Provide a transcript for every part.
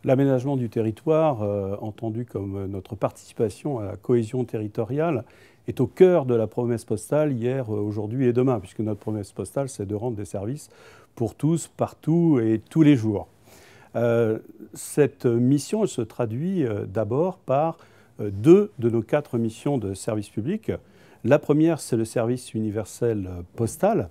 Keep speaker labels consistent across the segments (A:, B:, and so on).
A: L'aménagement du territoire, entendu comme notre participation à la cohésion territoriale, est au cœur de la promesse postale hier, aujourd'hui et demain, puisque notre promesse postale, c'est de rendre des services pour tous, partout et tous les jours. Cette mission, elle se traduit d'abord par deux de nos 4 missions de service public. La première, c'est le service universel postal,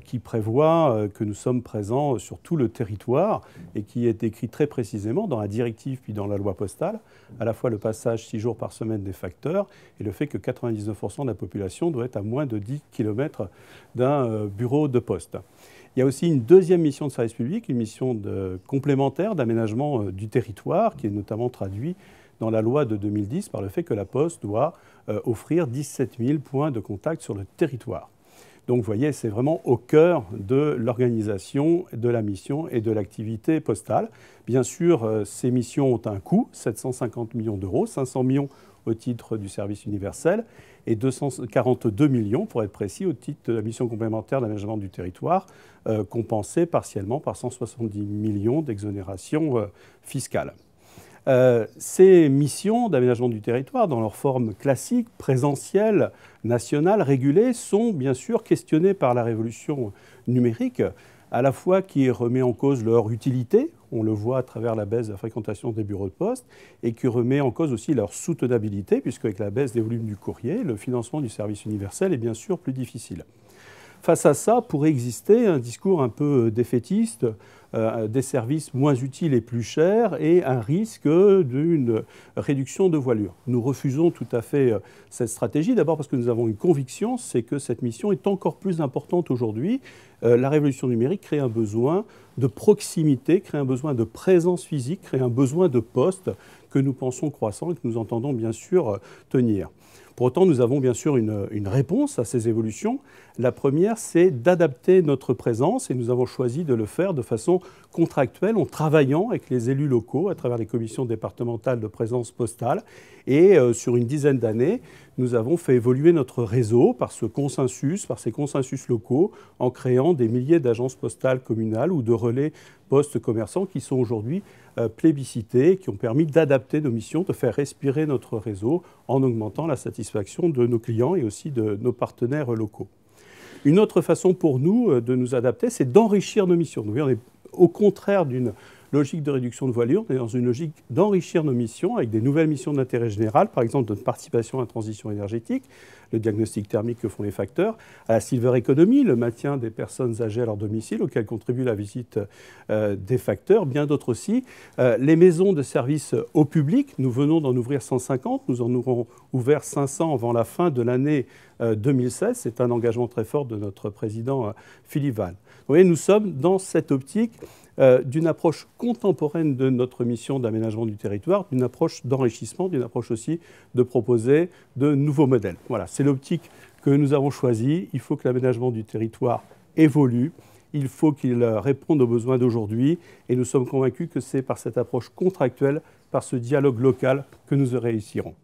A: qui prévoit que nous sommes présents sur tout le territoire et qui est décrit très précisément dans la directive puis dans la loi postale, à la fois le passage 6 jours par semaine des facteurs et le fait que 99% de la population doit être à moins de 10 km d'un bureau de poste. Il y a aussi une deuxième mission de service public, une mission complémentaire d'aménagement du territoire qui est notamment traduite dans la loi de 2010 par le fait que la Poste doit offrir 17 000 points de contact sur le territoire. Donc vous voyez, c'est vraiment au cœur de l'organisation, de la mission et de l'activité postale. Bien sûr, ces missions ont un coût, 750 millions d'euros, 500 millions au titre du service universel et 242 millions, pour être précis, au titre de la mission complémentaire d'aménagement du territoire, compensée partiellement par 170 millions d'exonération fiscale. Ces missions d'aménagement du territoire, dans leur forme classique, présentielle, nationale, régulée, sont bien sûr questionnées par la révolution numérique, à la fois qui remet en cause leur utilité, on le voit à travers la baisse de la fréquentation des bureaux de poste, et qui remet en cause aussi leur soutenabilité, puisque avec la baisse des volumes du courrier, le financement du service universel est bien sûr plus difficile. Face à ça, pourrait exister un discours un peu défaitiste, des services moins utiles et plus chers et un risque d'une réduction de voilure. Nous refusons tout à fait cette stratégie, d'abord parce que nous avons une conviction, c'est que cette mission est encore plus importante aujourd'hui. La révolution numérique crée un besoin de proximité, crée un besoin de présence physique, crée un besoin de poste que nous pensons croissant et que nous entendons bien sûr tenir. Pour autant, nous avons bien sûr une réponse à ces évolutions. La première, c'est d'adapter notre présence et nous avons choisi de le faire de façon contractuelle en travaillant avec les élus locaux à travers les commissions départementales de présence postale. Et sur une dizaine d'années, nous avons fait évoluer notre réseau par ces consensus locaux, en créant des milliers d'agences postales communales ou de relais postes commerçants qui sont aujourd'hui plébiscités, qui ont permis d'adapter nos missions, de faire respirer notre réseau en augmentant la satisfaction de nos clients et aussi de nos partenaires locaux. Une autre façon pour nous de nous adapter, c'est d'enrichir nos missions. Nous, on est au contraire d'une logique de réduction de voilure, on est dans une logique d'enrichir nos missions avec des nouvelles missions d'intérêt général, par exemple notre participation à la transition énergétique, le diagnostic thermique que font les facteurs, à la silver economy, le maintien des personnes âgées à leur domicile, auquel contribue la visite des facteurs, bien d'autres aussi. Les maisons de services au public, nous venons d'en ouvrir 150, nous en aurons ouvert 500 avant la fin de l'année 2016. C'est un engagement très fort de notre président Philippe Val. Vous voyez, nous sommes dans cette optique d'une approche contemporaine de notre mission d'aménagement du territoire, d'une approche d'enrichissement, d'une approche aussi de proposer de nouveaux modèles. Voilà, c'est l'optique que nous avons choisie. Il faut que l'aménagement du territoire évolue, il faut qu'il réponde aux besoins d'aujourd'hui et nous sommes convaincus que c'est par cette approche contractuelle, par ce dialogue local que nous réussirons.